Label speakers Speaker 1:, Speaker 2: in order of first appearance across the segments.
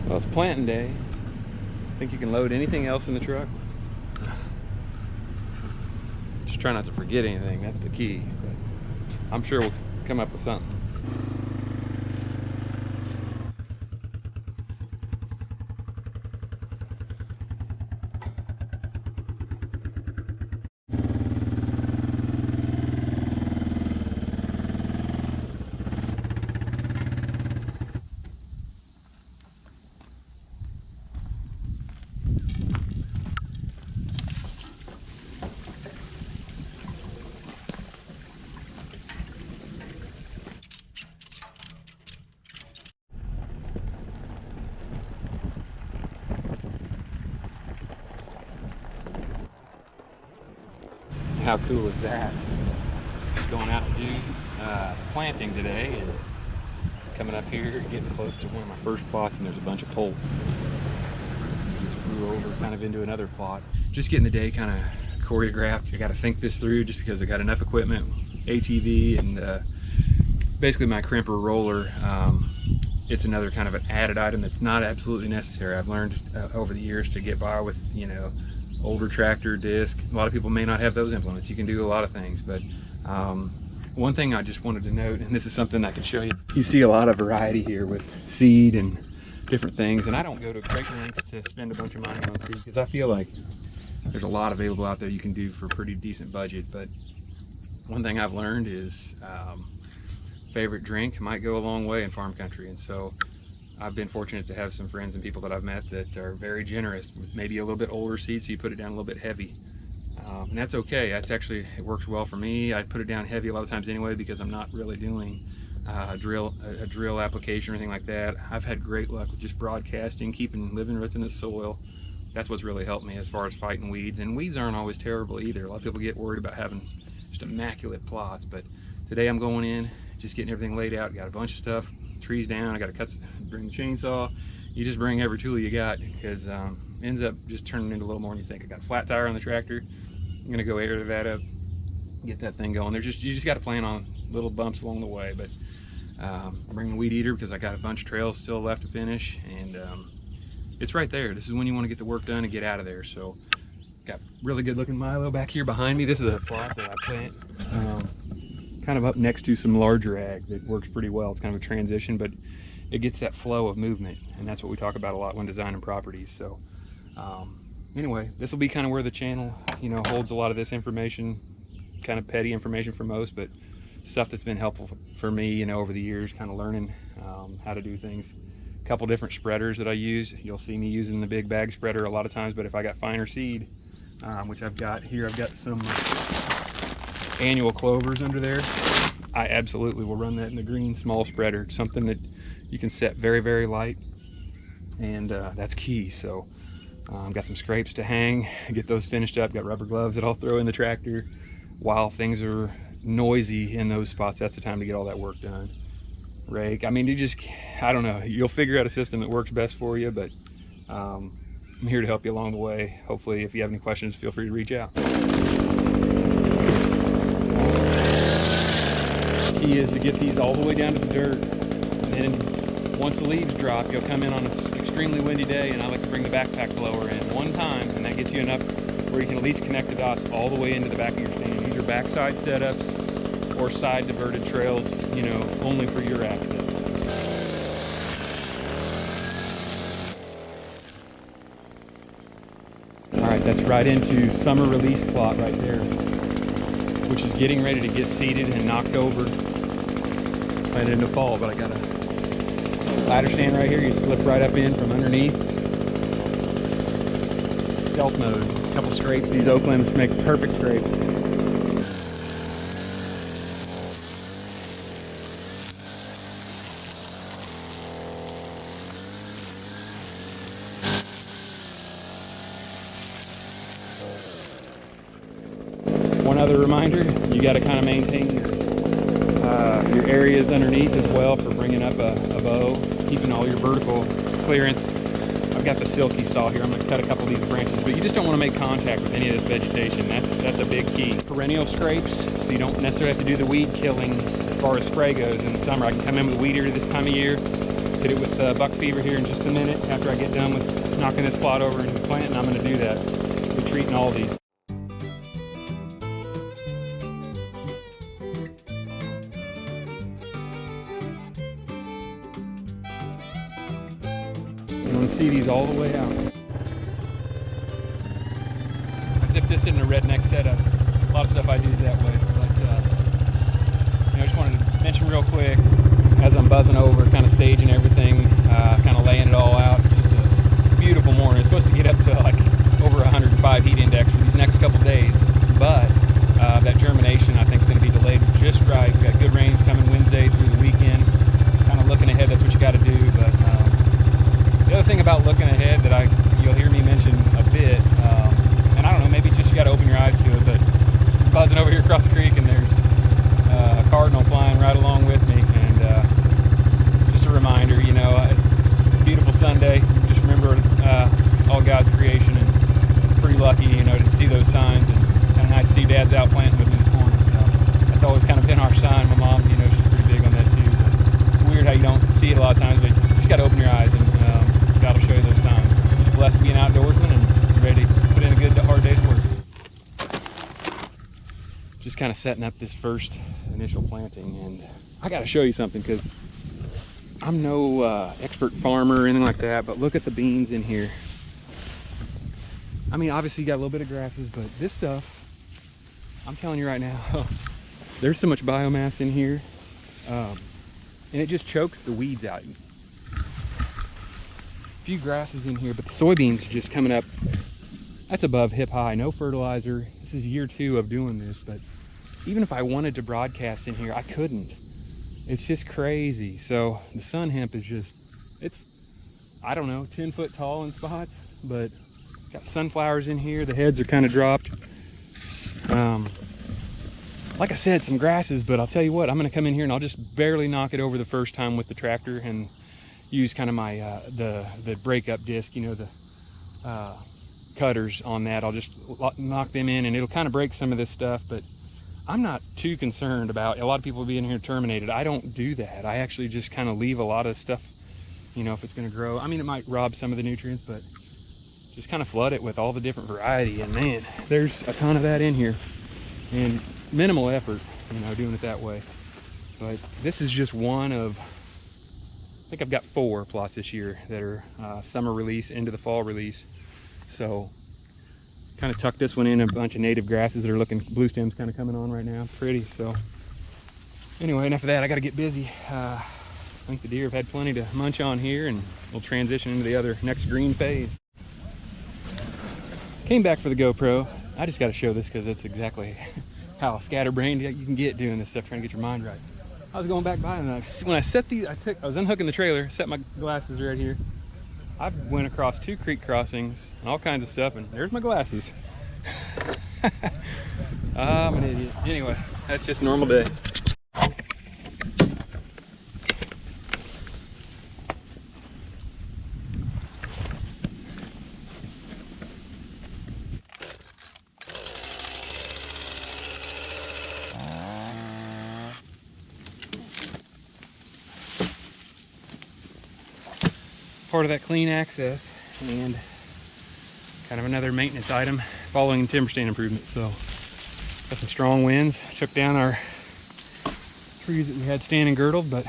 Speaker 1: Well, it's planting day. Think you can load anything else in the truck? Just try not to forget anything, that's the key. But I'm sure we'll come up with something. How cool is that? Going out to do planting today and coming up here, getting close to one of my first plots, and there's a bunch of poles. Just flew over kind of into another plot. Just getting the day kind of choreographed. I got to think this through just because I got enough equipment, ATV, and basically my crimper roller. It's another kind of an added item that's not absolutely necessary. I've learned over the years to get by with, you know, older tractor, disc. A lot of people may not have those implements. You can do a lot of things, but one thing I just wanted to note, and this is something I can show you. You see a lot of variety here with seed and different things, and I don't go to great lengths to spend a bunch of money on seed because I feel like there's a lot available out there you can do for a pretty decent budget. But one thing I've learned is favorite drink might go a long way in farm country, and so I've been fortunate to have some friends and people that I've met that are very generous with maybe a little bit older seed, so you put it down a little bit heavy. And that's okay. That's actually, it works well for me. I put it down heavy a lot of times anyway because I'm not really doing a drill application or anything like that. I've had great luck with just broadcasting, living roots in the soil. That's what's really helped me as far as fighting weeds. And weeds aren't always terrible either. A lot of people get worried about having just immaculate plots, but today I'm going in, just getting everything laid out. Got a bunch of stuff, trees down. I got to bring the chainsaw. You just bring every tool you got because ends up just turning into a little more than you think. I got a flat tire on the tractor. I'm gonna go air that up, get that thing going. You just got to plan on little bumps along the way. But bring the weed eater because I got a bunch of trails still left to finish, and it's right there. This is when you want to get the work done and get out of there. So got really good looking milo back here behind me. This is a plot that I plant kind of up next to some larger ag that works pretty well. It's kind of a transition, but it gets that flow of movement, and that's what we talk about a lot when designing properties. So anyway, this will be kind of where the channel, you know, holds a lot of this information, kind of petty information for most, but stuff that's been helpful for me, you know, over the years, kind of learning how to do things. A couple different spreaders that I use. You'll see me using the big bag spreader a lot of times, but if I got finer seed, which I've got here, I've got some annual clovers under there. I absolutely will run that in the green small spreader. It's something that you can set very, very light, and that's key. So got some scrapes to hang, get those finished up. Got rubber gloves that I'll throw in the tractor while things are noisy in those spots. That's the time to get all that work done. Rake, I mean, I don't know, you'll figure out a system that works best for you, but I'm here to help you along the way. Hopefully, if you have any questions, feel free to reach out. Key is to get these all the way down to the dirt, and then once the leaves drop, you'll come in on an extremely windy day, and I like to bring the backpack blower in one time, and that gets you enough where you can at least connect the dots all the way into the back of your stand. These are backside setups or side diverted trails, you know, only for your access. All right, that's right into summer release plot right there, which is getting ready to get seeded and knocked over, planted into fall. But I got a ladder stand right here. You slip right up in from underneath. Stealth mode. A couple scrapes. These oak limbs make perfect scrapes. One other reminder, you got to kind of maintain your areas underneath as well for bringing up a bow, keeping all your vertical clearance. I've got the silky saw here. I'm going to cut a couple of these branches, but you just don't want to make contact with any of this vegetation. That's a big key. Perennial scrapes, so you don't necessarily have to do the weed killing as far as spray goes in the summer. I can come in with a weed eater this time of year, hit it with buck fever here in just a minute after I get done with knocking this plot over and planting. I'm going to do that. We're treating all these. You want to see these all the way out. As if this isn't a redneck setup. A lot of stuff I do that way. But I just wanted to mention real quick, as I'm buzzing over, kind of staging everything, kind of laying it all out. Just a beautiful morning. It's supposed to get up to like over 105 heat index for these next couple days, but that germination I think is going to be delayed just right. We've got good rains coming Wednesday through the weekend. Kind of looking ahead, that's what you got to do. But the other thing about looking ahead that you'll hear me mention a bit, and I don't know, maybe just you got to open your eyes to it, but I'm buzzing over here across the creek and there's a cardinal flying right along with me. Just a reminder, you know, it's a beautiful Sunday. Just remember all God's creation, and pretty lucky, you know, to see those signs. And kind of nice to see Dad's out planting with me this morning. So that's always kind of been our sign. My mom, you know, she's pretty big on that too. But it's weird how you don't see it a lot of times, but you just got to open your eyes, and God will show you those signs. Just blessed to be an outdoorsman and ready to put in a good, hard day's work. Just kind of setting up this first initial planting, and I got to show you something because I'm no expert farmer or anything like that, but look at the beans in here. I mean, obviously you got a little bit of grasses, but this stuff, I'm telling you right now, there's so much biomass in here, and it just chokes the weeds out. A few grasses in here, but the soybeans are just coming up. That's above hip high, no fertilizer. This is year 2 of doing this, but even if I wanted to broadcast in here, I couldn't. It's just crazy. So the sun hemp is just, it's, I don't know, 10 foot tall in spots, but got sunflowers in here. The heads are kind of dropped. Like I said, some grasses, but I'll tell you what, I'm gonna come in here and I'll just barely knock it over the first time with the tractor and use kind of my, the breakup disc, you know, the cutters on that. I'll just knock them in and it'll kind of break some of this stuff, but I'm not too concerned about a lot of people being here terminated. I don't do that. I actually just kind of leave a lot of stuff, you know, if it's going to grow. I mean, it might rob some of the nutrients, but just kind of flood it with all the different variety. And man, there's a ton of that in here and minimal effort, you know, doing it that way. But this is just one of, I think I've got 4 plots this year that are summer release into the fall release. So kind of tucked this one in a bunch of native grasses that are looking, blue stems kind of coming on right now. Pretty. So anyway, enough of that. I got to get busy. I think the deer have had plenty to munch on here, and we'll transition into the other next green phase. Came back for the GoPro. I just got to show this because it's exactly how scatterbrained you can get doing this stuff, trying to get your mind right. I was going back by, and when I set these, I was unhooking the trailer, set my glasses right here. I went across 2 creek crossings and all kinds of stuff, and there's my glasses. I'm an idiot. Anyway, that's just a normal day. Part of that clean access and kind of another maintenance item following timber stand improvement. So got some strong winds, took down our trees that we had standing girdled, but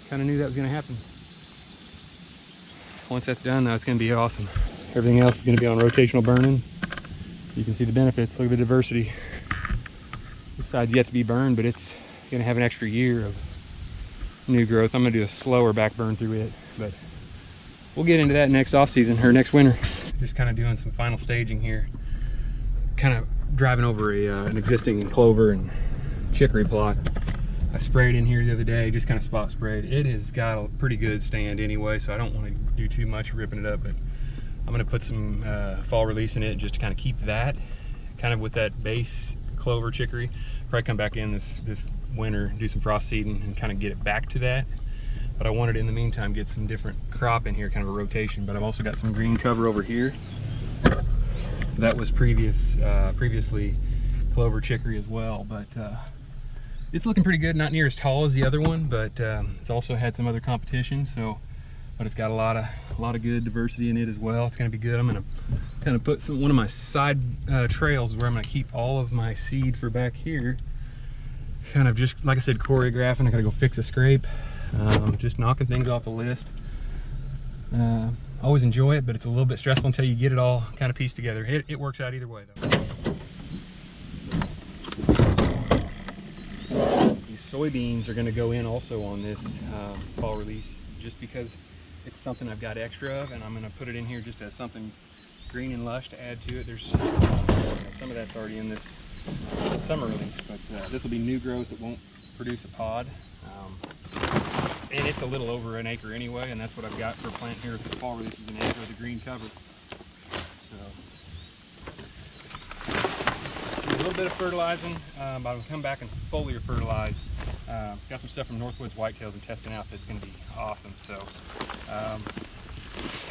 Speaker 1: kind of knew that was going to happen. Once that's done though, it's going to be awesome. Everything else is going to be on rotational burning. You can see the benefits. Look at the diversity. This side's yet to be burned, but it's going to have an extra year of new growth. I'm going to do a slower back burn through it, but we'll get into that next off season or next winter. Just kind of doing some final staging here. Kind of driving over an existing clover and chicory plot. I sprayed in here the other day, just kind of spot sprayed. It has got a pretty good stand anyway, so I don't want to do too much ripping it up, but I'm going to put some fall release in it just to kind of keep that kind of with that base clover chicory. Probably come back in this winter, do some frost seeding and kind of get it back to that. But I wanted in the meantime get some different crop in here, kind of a rotation. But I've also got some green cover over here. That was previously clover chicory as well, but it's looking pretty good. Not near as tall as the other one, but it's also had some other competition. So but it's got a lot of good diversity in it as well. It's going to be good. I'm going to kind of put one of my side trails where I'm going to keep all of my seed for back here. Kind of just, like I said, choreographing. I got to go fix a scrape. Just knocking things off the list. Always enjoy it, but it's a little bit stressful until you get it all kind of pieced together. It works out either way though. These soybeans are going to go in also on this fall release, just because it's something I've got extra of, and I'm going to put it in here just as something green and lush to add to it. There's some of that's already in this summer release, but this will be new growth that won't produce a pod. And it's a little over an acre anyway, and that's what I've got for planting here. If this fall release is an acre of the green cover. So a little bit of fertilizing, but I'll come back and foliar fertilize. Got some stuff from Northwoods Whitetails and testing out that's going to be awesome. So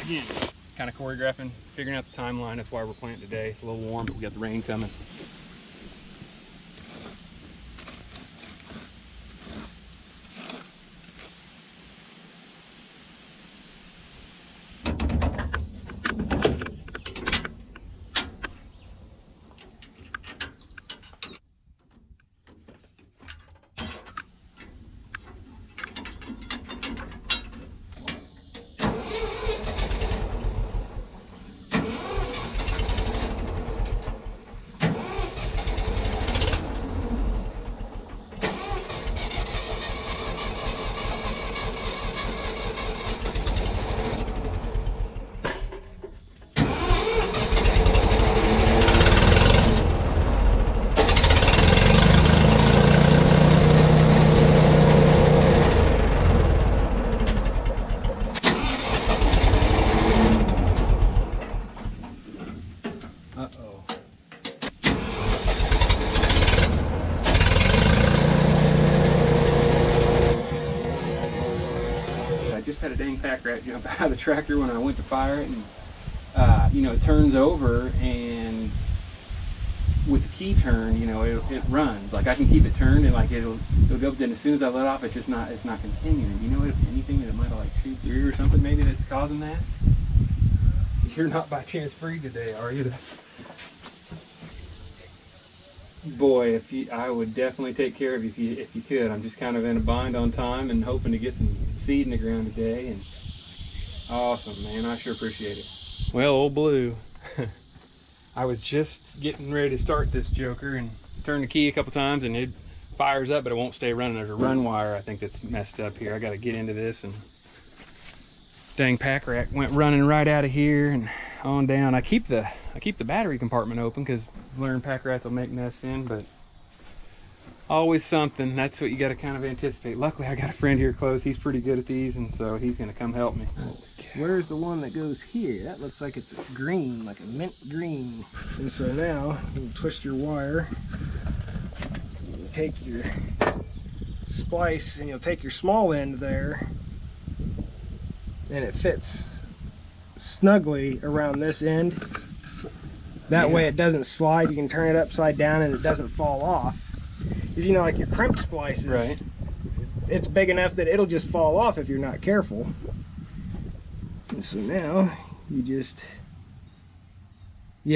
Speaker 1: again, kind of choreographing, figuring out the timeline. That's why we're planting today. It's a little warm, but we got the rain coming. Had a dang pack rat jump out of the tractor when I went to fire it, and you know, it turns over, and with the key turn, you know, it runs. Like I can keep it turned and like it'll go, then as soon as I let off, it's not continuing. You know, if anything that it might have like chewed through or something maybe that's causing that. You're not by chance free today, are you? Boy, I would definitely take care of you if you could. I'm just kind of in a bind on time and hoping to get some seed in the ground today. And awesome, man. I sure appreciate it. Well, old Blue, I was just getting ready to start this joker and turn the key a couple times, and it fires up, but it won't stay running. There's a run wire I think that's messed up here. I got to get into this, and dang pack rat went running right out of here and on down. I keep the battery compartment open because learned pack rats will make nests in, but always something. That's what you got to kind of anticipate. Luckily I got a friend here close. He's pretty good at these, and so he's going to come help me.
Speaker 2: Where's the one that goes here? That looks like it's green, like a mint green. And so now you twist your wire, you take your splice, and you'll take your small end there, and it fits snugly around this end. That way it doesn't slide. You can turn it upside down and it doesn't fall off. Because you know, like your crimp splices,
Speaker 1: right,
Speaker 2: it's big enough that it'll just fall off if you're not careful. And so now you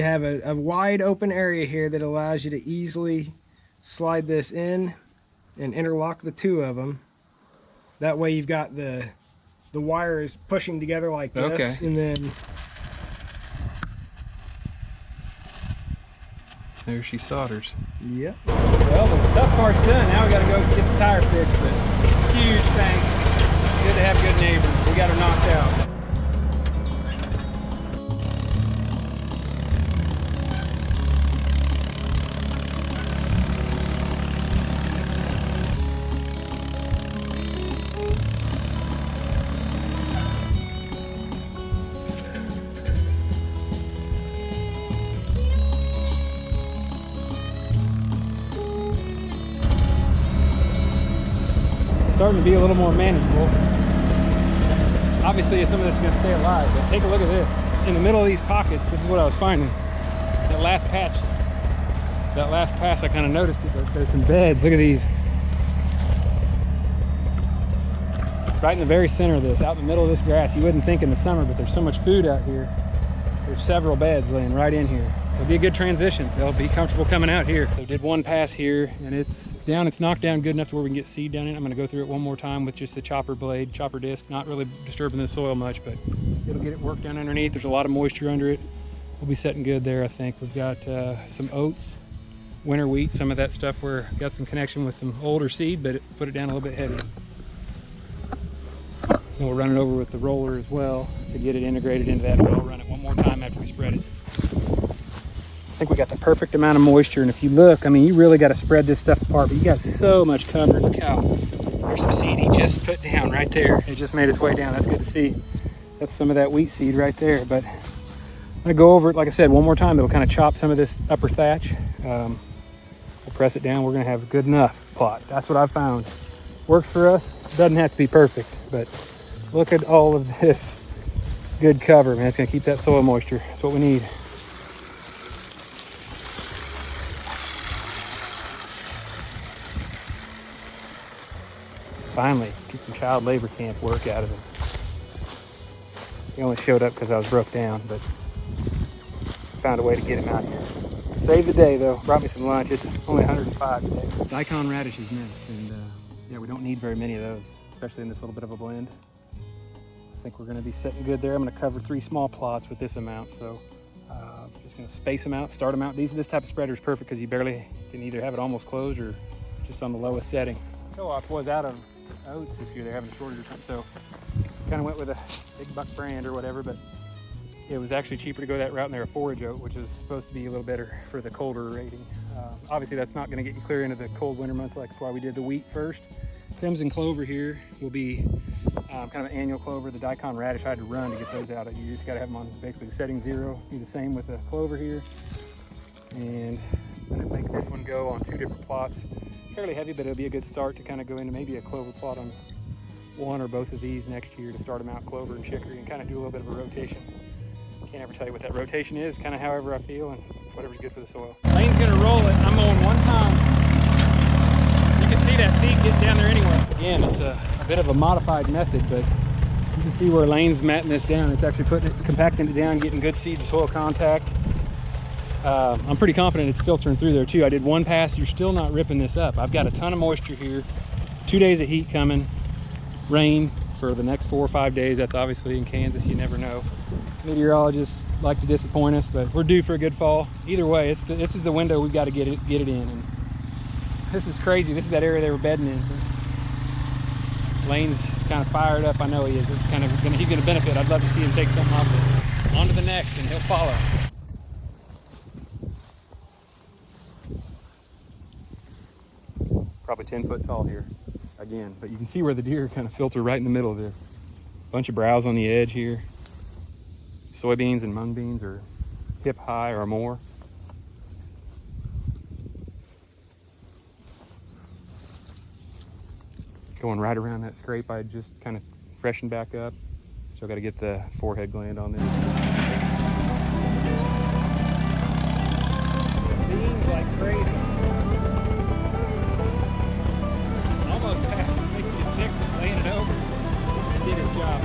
Speaker 2: have a wide open area here that allows you to easily slide this in and interlock the two of them. That way you've got the wires pushing together like this,
Speaker 1: okay,
Speaker 2: and then
Speaker 1: there she solders.
Speaker 2: Yep. Well, the tough part's done. Now we got to go get the tire fixed. But huge thanks. Good to have good neighbors. We got her knocked out. Starting to be a little more manageable. Obviously some of this is going to stay alive, but take a look at this. In the middle of these pockets, this is what I was finding. That last patch, that last pass, I kind of noticed it, but there's some beds. Look at these.
Speaker 3: right in the very center of this, out in the middle of this grass. You wouldn't think in the summer, but there's so much food out here. There's several beds laying right in here. So it'll be a good transition. They'll be comfortable coming out here. So did one pass here, and it's down. It's knocked down good enough to where we can get seed down in it. I'm gonna go through it one more time with just the chopper blade, chopper disc, not really disturbing the soil much, but it'll get it worked down underneath. There's a lot of moisture under it. We'll be setting good there, I think. We've got some oats, winter wheat, some of that stuff where got some connection with some older seed, but put it down a little bit heavier. And we'll run it over with the roller as well to get it integrated into that. We'll run it one more time after we spread it. I think we got the perfect amount of moisture, and if you look, I mean, you really got to spread this stuff apart, but you got so much cover. Look how there's some seed he just put down right there. It just made its way down. That's good to see. That's some of that wheat seed right there. But I'm gonna go over it, like I said, one more time. It'll kind of chop some of this upper thatch. We'll press it down. We're gonna have a good enough plot. That's what I've found. Works for us. Doesn't have to be perfect, but look at all of this good cover, man. It's gonna keep that soil moisture. That's what we need. Finally, get some child labor camp work out of him. He only showed up because I was broke down, but found a way to get him out here. Saved the day though, brought me some lunch. It's only 105 today. Daikon radishes next, and yeah, we don't need very many of those, especially in this little bit of a blend. I think we're gonna be sitting good there. I'm gonna cover 3 small plots with this amount, so just gonna space them out, start them out. This type of spreader is perfect because you barely can either have it almost closed or just on the lowest setting. Co-op was out of oats this year. They're having a shortage or something, so kind of went with a big buck brand or whatever, but it was actually cheaper to go that route, and they're a forage oat, which is supposed to be a little better for the colder rating. Obviously that's not going to get you clear into the cold winter months, like that's why we did the wheat first. Crimson clover here will be kind of an annual clover. The Daikon radish I had to run to get those out. You just got to have them on basically the setting 0. Do the same with the clover here, and I'm going to make this one go on 2 different plots. Fairly heavy, but it'll be a good start to kind of go into maybe a clover plot on one or both of these next year to start them out clover and chicory and kind of do a little bit of a rotation. Can't ever tell you what that rotation is, kind of however I feel and whatever's good for the soil. Lane's gonna roll it. I'm going one time. You can see that seed getting down there anyway. Again, it's a bit of a modified method, but you can see where Lane's matting this down. It's actually putting it, compacting it down, getting good seed to soil contact. I'm pretty confident it's filtering through there too. I did one pass. You're still not ripping this up. I've got a ton of moisture here. 2 days of heat coming. Rain for the next 4 or 5 days. That's obviously in Kansas. You never know. Meteorologists like to disappoint us, but we're due for a good fall. Either way, this is the window we've got to get it in. And this is crazy. This is that area they were bedding in. Lane's kind of fired up. I know he is. This is kind of he's going to benefit. I'd love to see him take something off this. On to the next, and he'll follow. Probably 10 foot tall here again, but you can see where the deer kind of filter right in the middle of this. Bunch of browse on the edge here. Soybeans and mung beans are hip high or more. Going right around that scrape I just kind of freshened back up. Still got to get the forehead gland on there. Seems like crazy. Almost half making you sick laying it over. It did its job.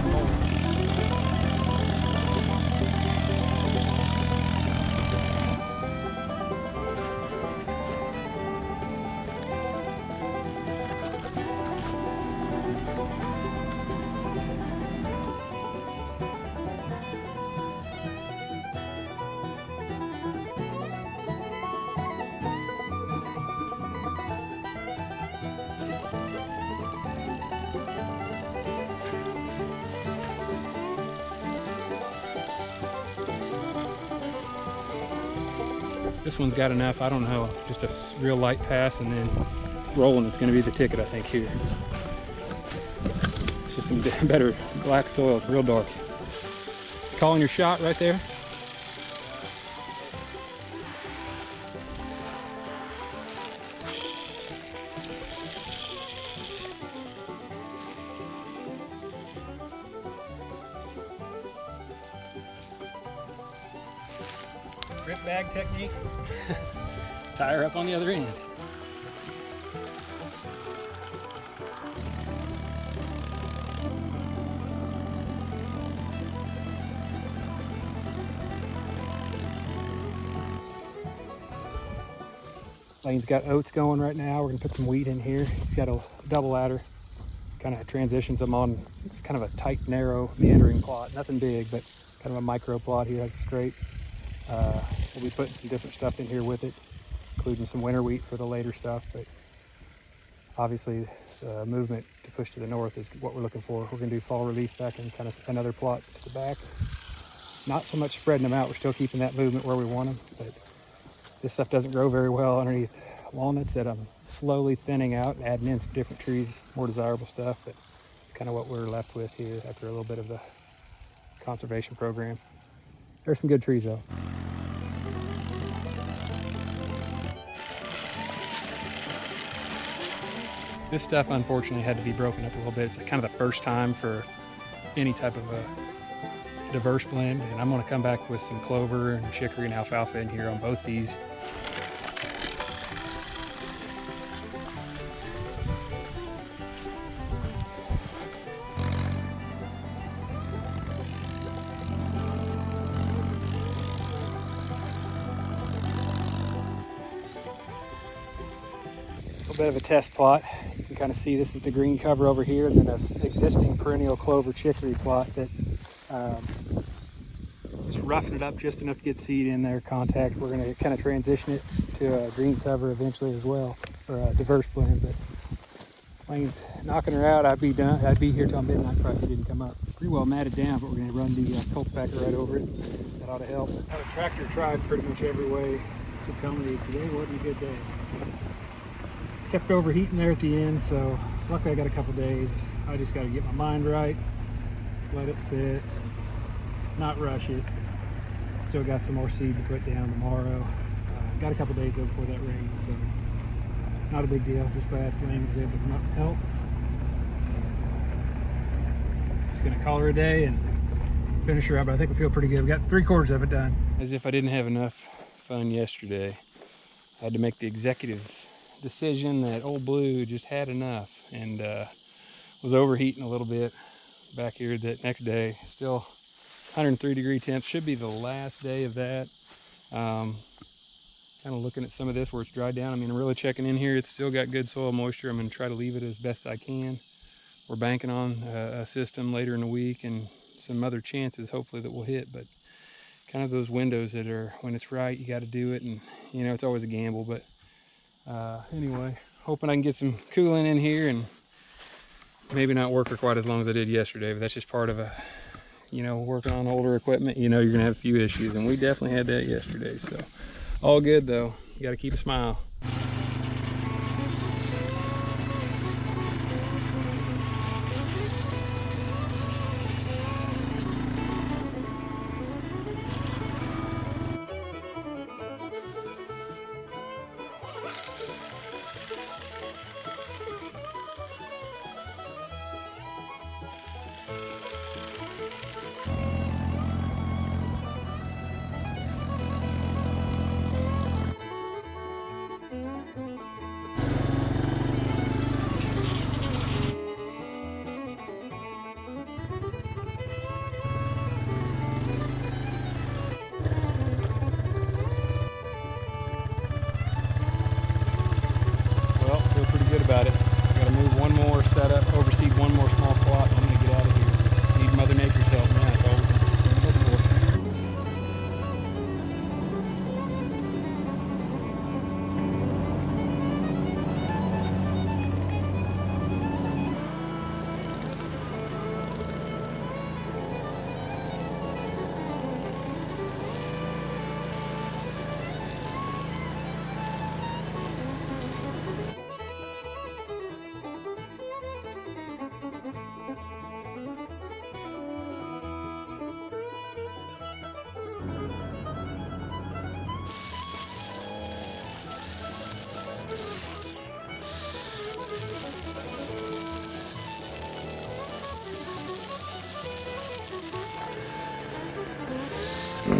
Speaker 3: This one's got enough, I don't know, just a real light pass and then rolling. It's going to be the ticket, I think, here. It's just some better black soil, real dark. Calling your shot right there. Grip bag technique. Tie her up on the other end. Lane's got oats going right now. We're gonna put some wheat in here. He's got a double ladder, kind of transitions them on. It's kind of a tight, narrow, meandering plot. Nothing big, but kind of a micro plot here. That's straight. We'll be putting some different stuff in here with it, including some winter wheat for the later stuff. But obviously, the movement to push to the north is what we're looking for. We're gonna do fall release back in kind of another plot to the back. Not so much spreading them out. We're still keeping that movement where we want them, but this stuff doesn't grow very well underneath walnuts that I'm slowly thinning out and adding in some different trees, more desirable stuff. But it's kind of what we're left with here after a little bit of the conservation program. There's some good trees though. This stuff unfortunately had to be broken up a little bit. It's kind of the first time for any type of a diverse blend, and I'm going to come back with some clover and chicory and alfalfa in here on both these. A little bit of a test plot. You can kind of see this is the green cover over here, and then an existing perennial clover chicory plot that just roughing it up just enough to get seed in there, contact. We're going to kind of transition it to a green cover eventually as well, or a diverse blend. But Lane's knocking her out. I'd be done. I'd be here till midnight if he didn't come up. Pretty well matted down, but we're going to run the cultivator right over it. That ought to help. Had a tractor tried pretty much every way to tell me today wasn't a good day. Kept overheating there at the end, so luckily I got a couple days. I just got to get my mind right, let it sit, not rush it. Still got some more seed to put down tomorrow. Got a couple days though before that rain, so not a big deal. Just glad Lane was able to come up and help. Just gonna call her a day and finish her up. I think we feel pretty good. We got 3/4 of it done. As if I didn't have enough fun yesterday, I had to make the executive decision that Old Blue just had enough and was overheating a little bit back here that next day. Still 103-degree temps. Should be the last day of that. Kind of looking at some of this where it's dried down. I mean, I'm really checking in here. It's still got good soil moisture. I'm going to try to leave it as best I can. We're banking on a system later in the week and some other chances hopefully that will hit, but kind of those windows that are when it's right, you got to do it, and you know it's always a gamble. But anyway, hoping I can get some cooling in here and maybe not work her quite as long as I did yesterday, but that's just part of working on older equipment. You're gonna have a few issues, and we definitely had that yesterday. So all good though. You got to keep a smile. About it. I gotta move one more setup, overseed one more small plot, and I'm gonna get out of here. Need Mother Nature's help now. It's all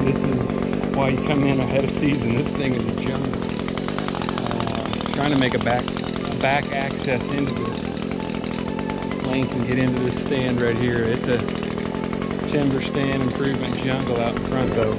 Speaker 3: This is why you come in ahead of season. This thing is a jungle. Trying to make a back access into this. Lane can get into this stand right here. It's a timber stand improvement jungle out in front though.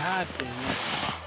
Speaker 3: God damn it.